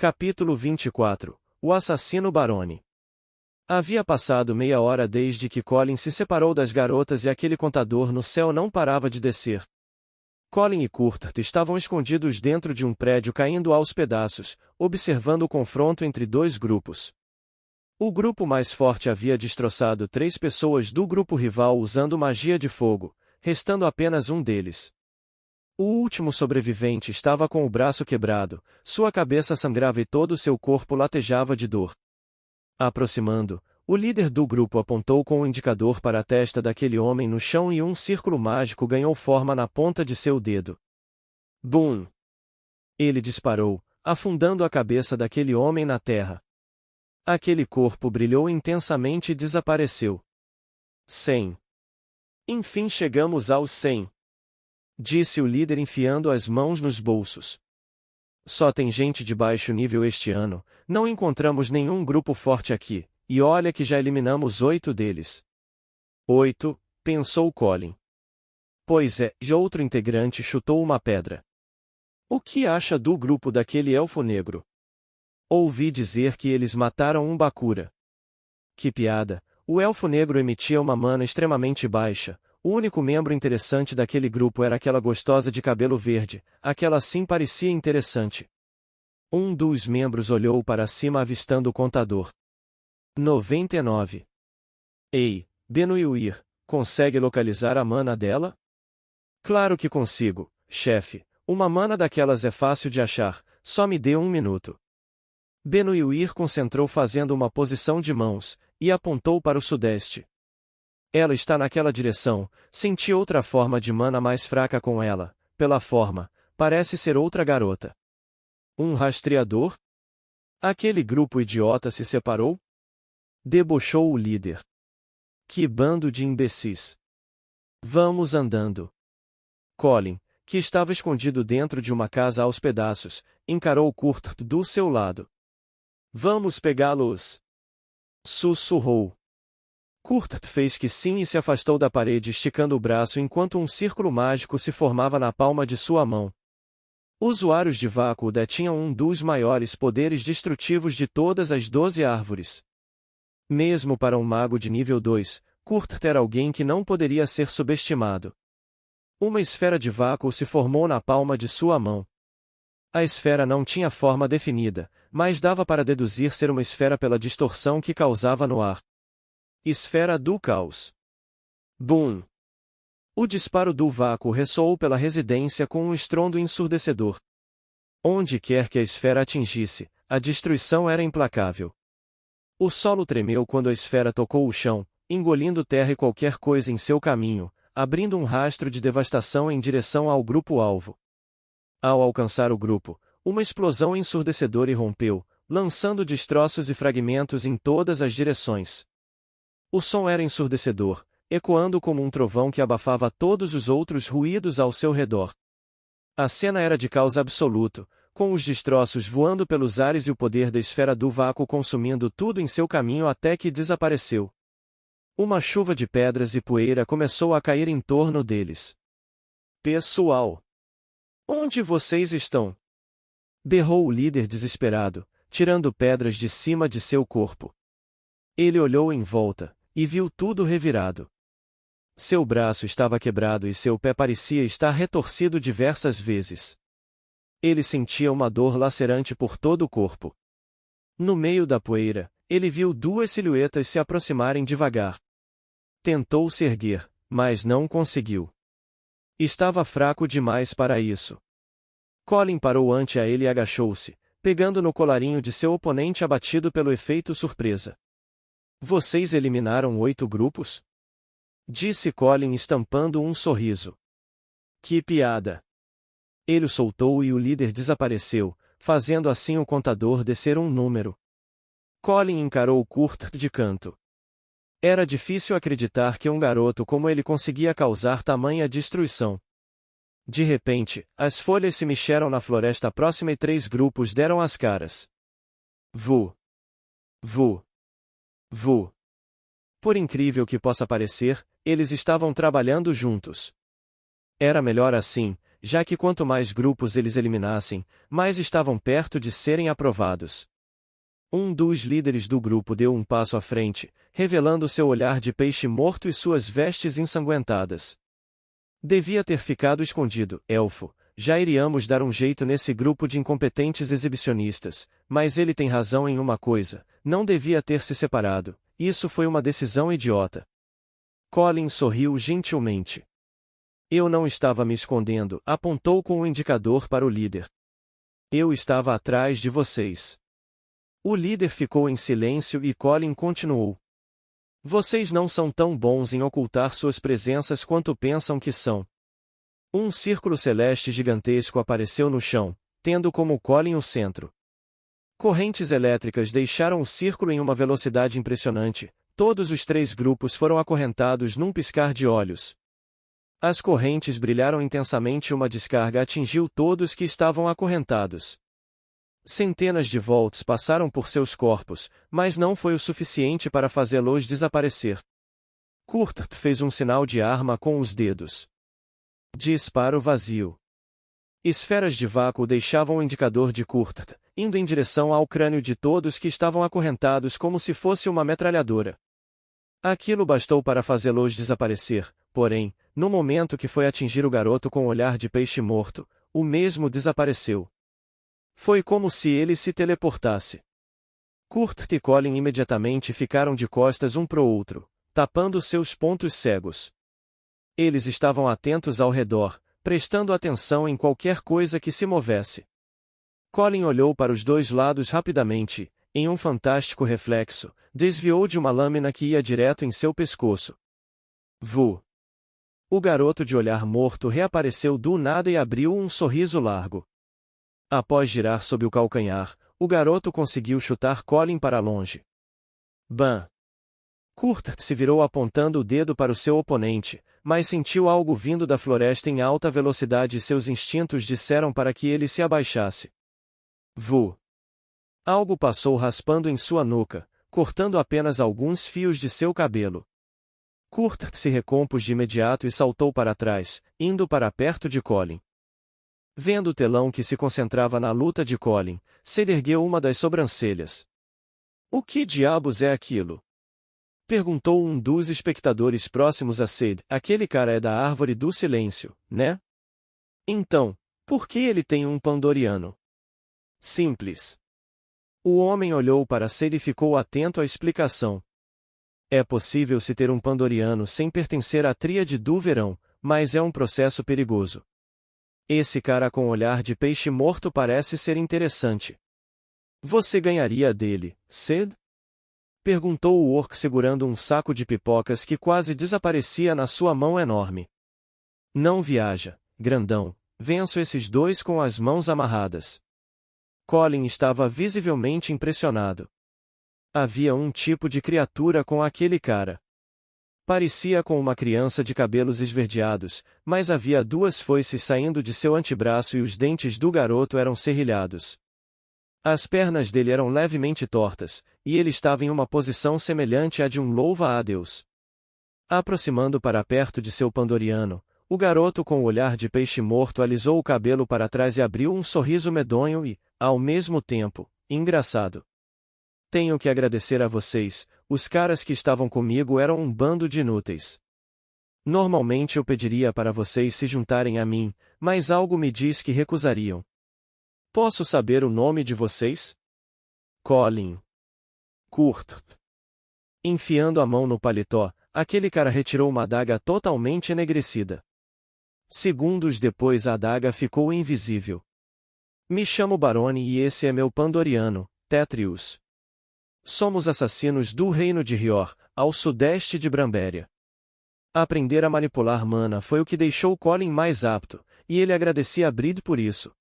Capítulo 24. O assassino Barone. Havia passado meia hora desde que Colin se separou das garotas e aquele contador no céu não parava de descer. Colin e Courtart estavam escondidos dentro de um prédio caindo aos pedaços, observando o confronto entre dois grupos. O grupo mais forte havia destroçado 3 pessoas do grupo rival usando magia de fogo, restando apenas um deles. O último sobrevivente estava com o braço quebrado, sua cabeça sangrava e todo o seu corpo latejava de dor. Aproximando, o líder do grupo apontou com o indicador para a testa daquele homem no chão e um círculo mágico ganhou forma na ponta de seu dedo. Bum! Ele disparou, afundando a cabeça daquele homem na terra. Aquele corpo brilhou intensamente e desapareceu. 100. Enfim chegamos aos 100. Disse o líder enfiando as mãos nos bolsos. Só tem gente de baixo nível este ano, não encontramos nenhum grupo forte aqui, e olha que já eliminamos 8 deles. 8, pensou Colin. Pois é, e outro integrante chutou uma pedra. O que acha do grupo daquele elfo negro? Ouvi dizer que eles mataram um Bakura. Que piada, o elfo negro emitia uma mana extremamente baixa. O único membro interessante daquele grupo era aquela gostosa de cabelo verde, aquela sim parecia interessante. Um dos membros olhou para cima avistando o contador. 99. Ei, Benuiuir, consegue localizar a mana dela? Claro que consigo, chefe, uma mana daquelas é fácil de achar, só me dê 1 minuto. Benuiuir concentrou fazendo uma posição de mãos, e apontou para o sudeste. Ela está naquela direção, senti outra forma de mana mais fraca com ela, pela forma, parece ser outra garota. Um rastreador? Aquele grupo idiota se separou? Debochou o líder. Que bando de imbecis. Vamos andando. Colin, que estava escondido dentro de uma casa aos pedaços, encarou Courtart do seu lado. Vamos pegá-los! Sussurrou. Courtart fez que sim e se afastou da parede esticando o braço enquanto um círculo mágico se formava na palma de sua mão. Usuários de vácuo detinham um dos maiores poderes destrutivos de todas as 12 árvores. Mesmo para um mago de nível 2, Courtart era alguém que não poderia ser subestimado. Uma esfera de vácuo se formou na palma de sua mão. A esfera não tinha forma definida, mas dava para deduzir ser uma esfera pela distorção que causava no ar. Esfera do caos. Bum! O disparo do vácuo ressoou pela residência com um estrondo ensurdecedor. Onde quer que a esfera atingisse, a destruição era implacável. O solo tremeu quando a esfera tocou o chão, engolindo terra e qualquer coisa em seu caminho, abrindo um rastro de devastação em direção ao grupo-alvo. Ao alcançar o grupo, uma explosão ensurdecedora irrompeu, lançando destroços e fragmentos em todas as direções. O som era ensurdecedor, ecoando como um trovão que abafava todos os outros ruídos ao seu redor. A cena era de caos absoluto, com os destroços voando pelos ares e o poder da esfera do vácuo consumindo tudo em seu caminho até que desapareceu. Uma chuva de pedras e poeira começou a cair em torno deles. Pessoal! Onde vocês estão? Berrou o líder desesperado, tirando pedras de cima de seu corpo. Ele olhou em volta, e viu tudo revirado. Seu braço estava quebrado e seu pé parecia estar retorcido diversas vezes. Ele sentia uma dor lacerante por todo o corpo. No meio da poeira, ele viu 2 silhuetas se aproximarem devagar. Tentou se erguer, mas não conseguiu. Estava fraco demais para isso. Colin parou ante a ele e agachou-se, pegando no colarinho de seu oponente abatido pelo efeito surpresa. Vocês eliminaram 8 grupos? Disse Colin estampando um sorriso. Que piada! Ele o soltou e o líder desapareceu, fazendo assim o contador descer um número. Colin encarou Courtart de canto. Era difícil acreditar que um garoto como ele conseguia causar tamanha destruição. De repente, as folhas se mexeram na floresta próxima e 3 grupos deram as caras. Vu! Vu! Vu! Por incrível que possa parecer, eles estavam trabalhando juntos. Era melhor assim, já que quanto mais grupos eles eliminassem, mais estavam perto de serem aprovados. Um dos líderes do grupo deu um passo à frente, revelando seu olhar de peixe morto e suas vestes ensanguentadas. Devia ter ficado escondido, elfo. Já iríamos dar um jeito nesse grupo de incompetentes exibicionistas, mas ele tem razão em uma coisa, não devia ter se separado, isso foi uma decisão idiota. Colin sorriu gentilmente. Eu não estava me escondendo, apontou com o indicador para o líder. Eu estava atrás de vocês. O líder ficou em silêncio e Colin continuou. Vocês não são tão bons em ocultar suas presenças quanto pensam que são. Um círculo celeste gigantesco apareceu no chão, tendo como Colin o centro. Correntes elétricas deixaram o círculo em uma velocidade impressionante, todos os 3 grupos foram acorrentados num piscar de olhos. As correntes brilharam intensamente e uma descarga atingiu todos que estavam acorrentados. Centenas de volts passaram por seus corpos, mas não foi o suficiente para fazê-los desaparecer. Kurt fez um sinal de arma com os dedos. Disparo vazio. Esferas de vácuo deixavam o indicador de Kurt, indo em direção ao crânio de todos que estavam acorrentados como se fosse uma metralhadora. Aquilo bastou para fazê-los desaparecer, porém, no momento que foi atingir o garoto com o olhar de peixe morto, o mesmo desapareceu. Foi como se ele se teleportasse. Kurt e Colin imediatamente ficaram de costas um pro outro, tapando seus pontos cegos. Eles estavam atentos ao redor, prestando atenção em qualquer coisa que se movesse. Colin olhou para os 2 lados rapidamente, em um fantástico reflexo, desviou de uma lâmina que ia direto em seu pescoço. Vu! O garoto de olhar morto reapareceu do nada e abriu um sorriso largo. Após girar sob o calcanhar, o garoto conseguiu chutar Colin para longe. Bam! Kurt se virou apontando o dedo para o seu oponente, mas sentiu algo vindo da floresta em alta velocidade e seus instintos disseram para que ele se abaixasse. Vu! Algo passou raspando em sua nuca, cortando apenas alguns fios de seu cabelo. Kurt se recompôs de imediato e saltou para trás, indo para perto de Colin. Vendo o telão que se concentrava na luta de Colin, Ced ergueu uma das sobrancelhas. O que diabos é aquilo? Perguntou um dos espectadores próximos a Ced. Aquele cara é da Árvore do Silêncio, né? Então, por que ele tem um Pandoriano? Simples. O homem olhou para Ced e ficou atento à explicação. É possível se ter um Pandoriano sem pertencer à Tríade do Verão, mas é um processo perigoso. Esse cara com olhar de peixe morto parece ser interessante. Você ganharia dele, Ced? Perguntou o orc segurando um saco de pipocas que quase desaparecia na sua mão enorme. Não viaja, grandão, venço esses 2 com as mãos amarradas. Colin estava visivelmente impressionado. Havia um tipo de criatura com aquele cara. Parecia com uma criança de cabelos esverdeados, mas havia 2 foices saindo de seu antebraço e os dentes do garoto eram serrilhados. As pernas dele eram levemente tortas, e ele estava em uma posição semelhante à de um louva-a-Deus. Aproximando para perto de seu Pandoriano, o garoto com o olhar de peixe morto alisou o cabelo para trás e abriu um sorriso medonho e, ao mesmo tempo, engraçado. Tenho que agradecer a vocês, os caras que estavam comigo eram um bando de inúteis. Normalmente eu pediria para vocês se juntarem a mim, mas algo me diz que recusariam. Posso saber o nome de vocês? Colin. Kurt. Enfiando a mão no paletó, aquele cara retirou uma adaga totalmente enegrecida. Segundos depois a adaga ficou invisível. Me chamo Barone e esse é meu Pandoriano, Tetrius. Somos assassinos do reino de Rior, ao sudeste de Brambéria. Aprender a manipular mana foi o que deixou Colin mais apto, e ele agradecia a Bride por isso.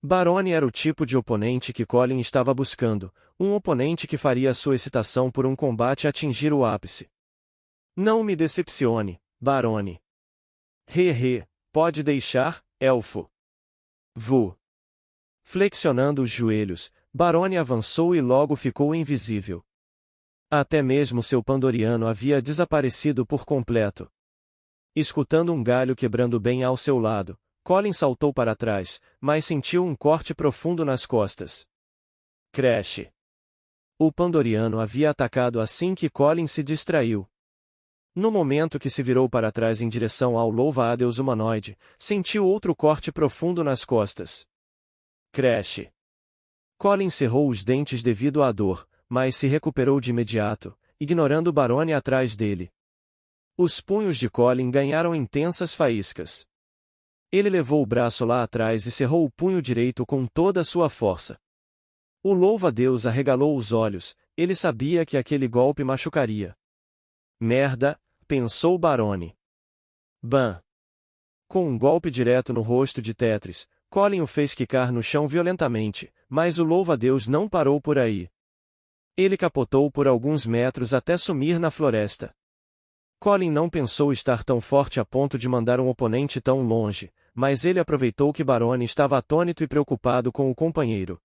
Barone era o tipo de oponente que Colin estava buscando, um oponente que faria sua excitação por um combate atingir o ápice. Não me decepcione, Barone. Pode deixar, elfo. Vu. Flexionando os joelhos, Barone avançou e logo ficou invisível. Até mesmo seu Pandoriano havia desaparecido por completo. Escutando um galho quebrando bem ao seu lado, Colin saltou para trás, mas sentiu um corte profundo nas costas. Crash! O Pandoriano havia atacado assim que Colin se distraiu. No momento que se virou para trás em direção ao louva-a-Deus humanoide, sentiu outro corte profundo nas costas. Crash! Colin cerrou os dentes devido à dor, mas se recuperou de imediato, ignorando Barone atrás dele. Os punhos de Colin ganharam intensas faíscas. Ele levou o braço lá atrás e cerrou o punho direito com toda a sua força. O louva-a-Deus arregalou os olhos, ele sabia que aquele golpe machucaria. Merda, pensou Barone. Bam! Com um golpe direto no rosto de Tetris, Colin o fez quicar no chão violentamente, mas o louva-a-Deus não parou por aí. Ele capotou por alguns metros até sumir na floresta. Colin não pensou estar tão forte a ponto de mandar um oponente tão longe, mas ele aproveitou que Barone estava atônito e preocupado com o companheiro.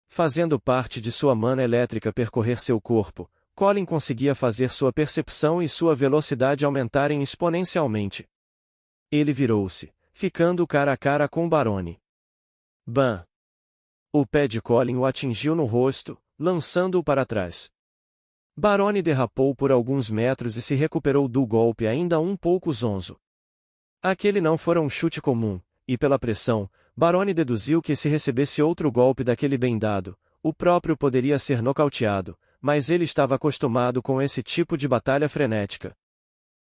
Fazendo parte de sua mana elétrica percorrer seu corpo, Colin conseguia fazer sua percepção e sua velocidade aumentarem exponencialmente. Ele virou-se, ficando cara a cara com Barone. Bam! O pé de Colin o atingiu no rosto, lançando-o para trás. Barone derrapou por alguns metros e se recuperou do golpe ainda um pouco zonzo. Aquele não fora um chute comum, e pela pressão, Barone deduziu que se recebesse outro golpe daquele bem dado, o próprio poderia ser nocauteado, mas ele estava acostumado com esse tipo de batalha frenética.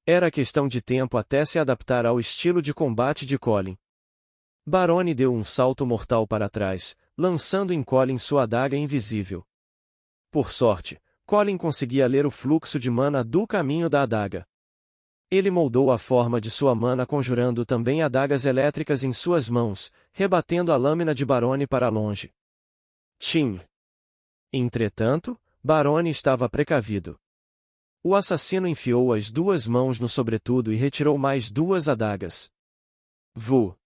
Era questão de tempo até se adaptar ao estilo de combate de Colin. Barone deu um salto mortal para trás, lançando em Colin sua adaga invisível. Por sorte, Colin conseguia ler o fluxo de mana do caminho da adaga. Ele moldou a forma de sua mana conjurando também adagas elétricas em suas mãos, rebatendo a lâmina de Barone para longe. Tchim! Entretanto, Barone estava precavido. O assassino enfiou as duas mãos no sobretudo e retirou mais duas adagas. Vu!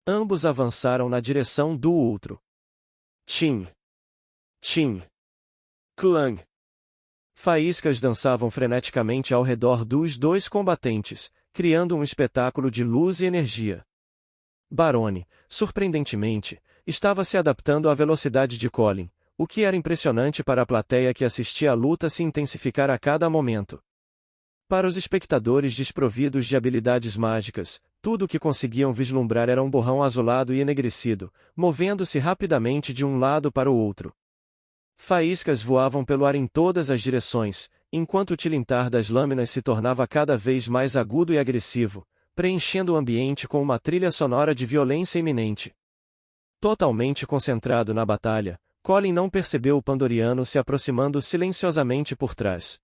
Ambos avançaram na direção do outro. Tchim! Tchim! Clang! Faíscas dançavam freneticamente ao redor dos dois combatentes, criando um espetáculo de luz e energia. Barone, surpreendentemente, estava se adaptando à velocidade de Colin, o que era impressionante para a plateia que assistia a luta se intensificar a cada momento. Para os espectadores desprovidos de habilidades mágicas, tudo o que conseguiam vislumbrar era um borrão azulado e enegrecido, movendo-se rapidamente de um lado para o outro. Faíscas voavam pelo ar em todas as direções, enquanto o tilintar das lâminas se tornava cada vez mais agudo e agressivo, preenchendo o ambiente com uma trilha sonora de violência iminente. Totalmente concentrado na batalha, Colin não percebeu o Pandoriano se aproximando silenciosamente por trás.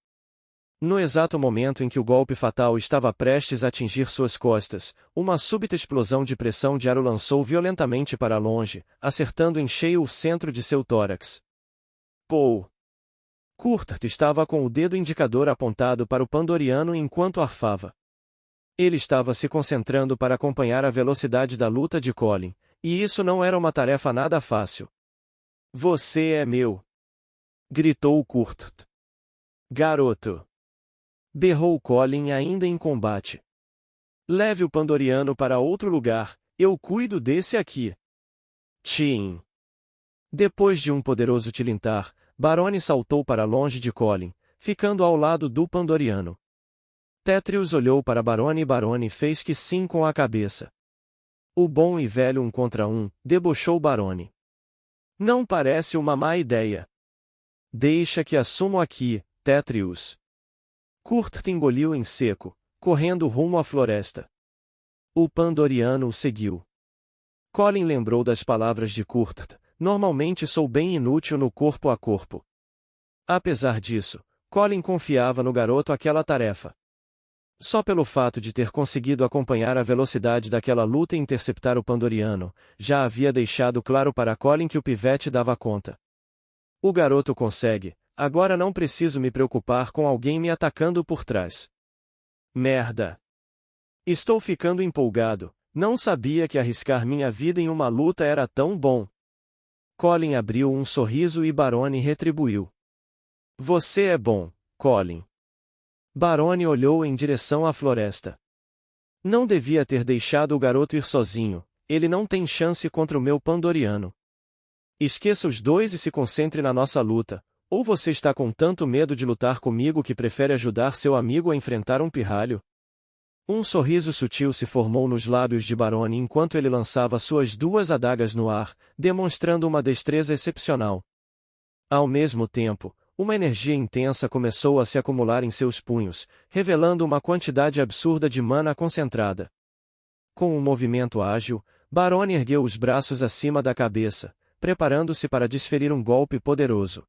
No exato momento em que o golpe fatal estava prestes a atingir suas costas, uma súbita explosão de pressão de ar o lançou violentamente para longe, acertando em cheio o centro de seu tórax. Pou! Courtart estava com o dedo indicador apontado para o Pandoriano enquanto arfava. Ele estava se concentrando para acompanhar a velocidade da luta de Colin, e isso não era uma tarefa nada fácil. Você é meu! Gritou Courtart. Garoto! Berrou Colin ainda em combate. Leve o Pandoriano para outro lugar, eu cuido desse aqui. Tchim! Depois de um poderoso tilintar, Barone saltou para longe de Colin, ficando ao lado do Pandoriano. Tetrius olhou para Barone e Barone fez que sim com a cabeça. O bom e velho 1 contra 1, debochou Barone. Não parece uma má ideia. Deixa que assumo aqui, Tetrius. Courtart engoliu em seco, correndo rumo à floresta. O Pandoriano o seguiu. Colin lembrou das palavras de Courtart. Normalmente sou bem inútil no corpo a corpo. Apesar disso, Colin confiava no garoto aquela tarefa. Só pelo fato de ter conseguido acompanhar a velocidade daquela luta e interceptar o Pandoriano, já havia deixado claro para Colin que o pivete dava conta. O garoto consegue, agora não preciso me preocupar com alguém me atacando por trás. Merda! Estou ficando empolgado, não sabia que arriscar minha vida em uma luta era tão bom. Colin abriu um sorriso e Barone retribuiu. Você é bom, Colin. Barone olhou em direção à floresta. Não devia ter deixado o garoto ir sozinho, ele não tem chance contra o meu Pandoriano. Esqueça os dois e se concentre na nossa luta, ou você está com tanto medo de lutar comigo que prefere ajudar seu amigo a enfrentar um pirralho? Um sorriso sutil se formou nos lábios de Barone enquanto ele lançava suas duas adagas no ar, demonstrando uma destreza excepcional. Ao mesmo tempo, uma energia intensa começou a se acumular em seus punhos, revelando uma quantidade absurda de mana concentrada. Com um movimento ágil, Barone ergueu os braços acima da cabeça, preparando-se para desferir um golpe poderoso.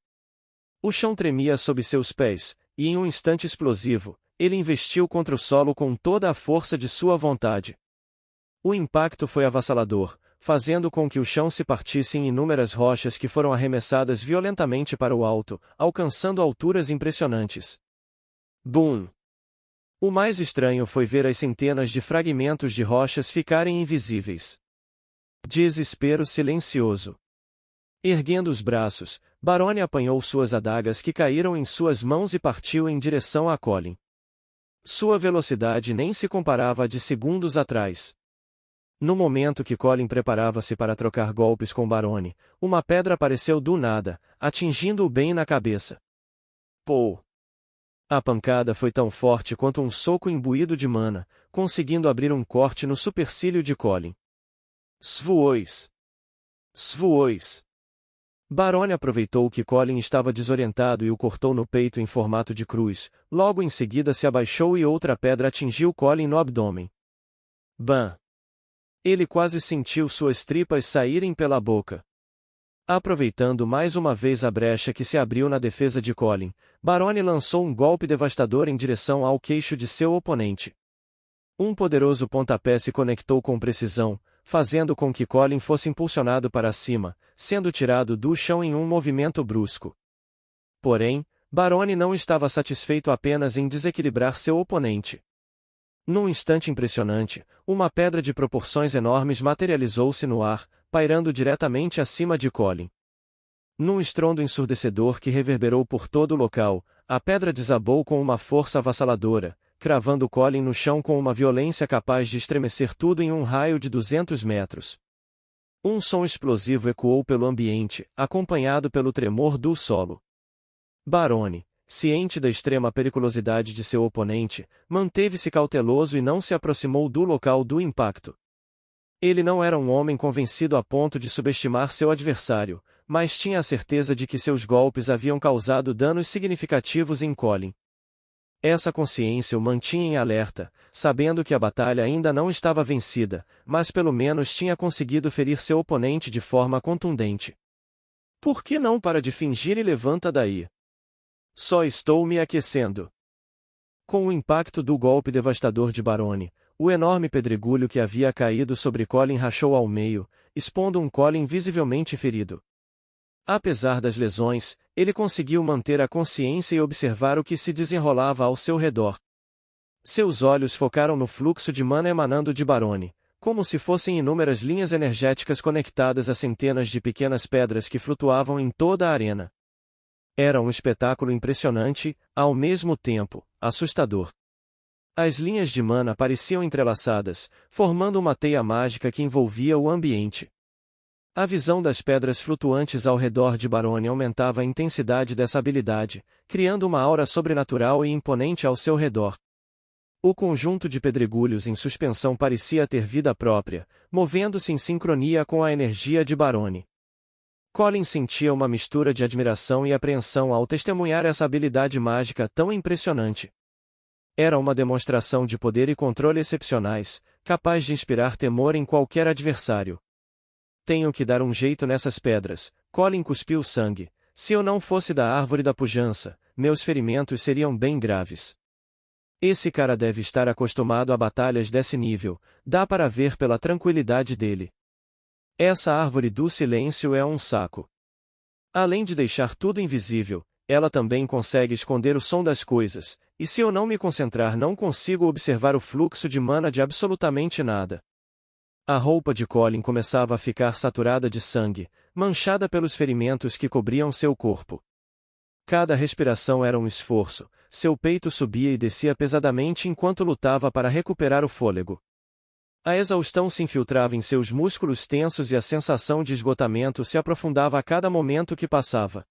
O chão tremia sob seus pés, e em um instante explosivo, ele investiu contra o solo com toda a força de sua vontade. O impacto foi avassalador, fazendo com que o chão se partisse em inúmeras rochas que foram arremessadas violentamente para o alto, alcançando alturas impressionantes. Boom! O mais estranho foi ver as centenas de fragmentos de rochas ficarem invisíveis. Desespero silencioso. Erguendo os braços, Barone apanhou suas adagas que caíram em suas mãos e partiu em direção a Colin. Sua velocidade nem se comparava à de segundos atrás. No momento que Colin preparava-se para trocar golpes com Barone, uma pedra apareceu do nada, atingindo-o bem na cabeça. Pou! A pancada foi tão forte quanto um soco imbuído de mana, conseguindo abrir um corte no supercílio de Colin. Svois! Svois! Barone aproveitou que Colin estava desorientado e o cortou no peito em formato de cruz, logo em seguida se abaixou e outra pedra atingiu Colin no abdômen. Bam! Ele quase sentiu suas tripas saírem pela boca. Aproveitando mais uma vez a brecha que se abriu na defesa de Colin, Barone lançou um golpe devastador em direção ao queixo de seu oponente. Um poderoso pontapé se conectou com precisão, fazendo com que Colin fosse impulsionado para cima, sendo tirado do chão em um movimento brusco. Porém, Barone não estava satisfeito apenas em desequilibrar seu oponente. Num instante impressionante, uma pedra de proporções enormes materializou-se no ar, pairando diretamente acima de Colin. Num estrondo ensurdecedor que reverberou por todo o local, a pedra desabou com uma força avassaladora, cravando Colin no chão com uma violência capaz de estremecer tudo em um raio de 200 metros. Um som explosivo ecoou pelo ambiente, acompanhado pelo tremor do solo. Barone, ciente da extrema periculosidade de seu oponente, manteve-se cauteloso e não se aproximou do local do impacto. Ele não era um homem convencido a ponto de subestimar seu adversário, mas tinha a certeza de que seus golpes haviam causado danos significativos em Colin. Essa consciência o mantinha em alerta, sabendo que a batalha ainda não estava vencida, mas pelo menos tinha conseguido ferir seu oponente de forma contundente. Por que não para de fingir e levanta daí? Só estou me aquecendo. Com o impacto do golpe devastador de Barone, o enorme pedregulho que havia caído sobre Colin rachou ao meio, expondo um Colin visivelmente ferido. Apesar das lesões, ele conseguiu manter a consciência e observar o que se desenrolava ao seu redor. Seus olhos focaram no fluxo de mana emanando de Barone, como se fossem inúmeras linhas energéticas conectadas a centenas de pequenas pedras que flutuavam em toda a arena. Era um espetáculo impressionante, ao mesmo tempo, assustador. As linhas de mana pareciam entrelaçadas, formando uma teia mágica que envolvia o ambiente. A visão das pedras flutuantes ao redor de Barone aumentava a intensidade dessa habilidade, criando uma aura sobrenatural e imponente ao seu redor. O conjunto de pedregulhos em suspensão parecia ter vida própria, movendo-se em sincronia com a energia de Barone. Colin sentia uma mistura de admiração e apreensão ao testemunhar essa habilidade mágica tão impressionante. Era uma demonstração de poder e controle excepcionais, capaz de inspirar temor em qualquer adversário. Tenho que dar um jeito nessas pedras, Colin cuspiu sangue. Se eu não fosse da árvore da pujança, meus ferimentos seriam bem graves. Esse cara deve estar acostumado a batalhas desse nível, dá para ver pela tranquilidade dele. Essa árvore do silêncio é um saco. Além de deixar tudo invisível, ela também consegue esconder o som das coisas, e se eu não me concentrar não consigo observar o fluxo de mana de absolutamente nada. A roupa de Colin começava a ficar saturada de sangue, manchada pelos ferimentos que cobriam seu corpo. Cada respiração era um esforço, seu peito subia e descia pesadamente enquanto lutava para recuperar o fôlego. A exaustão se infiltrava em seus músculos tensos e a sensação de esgotamento se aprofundava a cada momento que passava.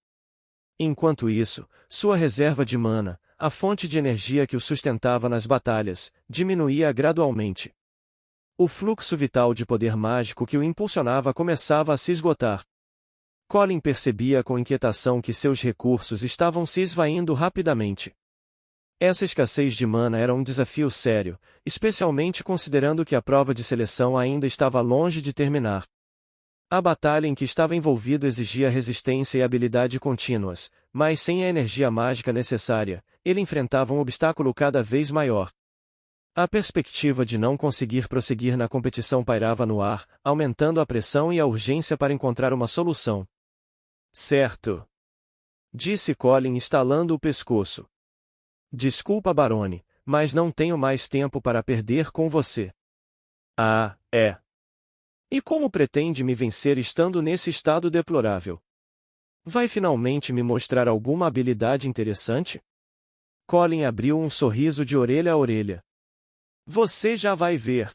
Enquanto isso, sua reserva de mana, a fonte de energia que o sustentava nas batalhas, diminuía gradualmente. O fluxo vital de poder mágico que o impulsionava começava a se esgotar. Colin percebia com inquietação que seus recursos estavam se esvaindo rapidamente. Essa escassez de mana era um desafio sério, especialmente considerando que a prova de seleção ainda estava longe de terminar. A batalha em que estava envolvido exigia resistência e habilidade contínuas, mas sem a energia mágica necessária, ele enfrentava um obstáculo cada vez maior. A perspectiva de não conseguir prosseguir na competição pairava no ar, aumentando a pressão e a urgência para encontrar uma solução. Certo, disse Colin estalando o pescoço. Desculpa, Barone, mas não tenho mais tempo para perder com você. Ah, é. E como pretende me vencer estando nesse estado deplorável? Vai finalmente me mostrar alguma habilidade interessante? Colin abriu um sorriso de orelha a orelha. Você já vai ver.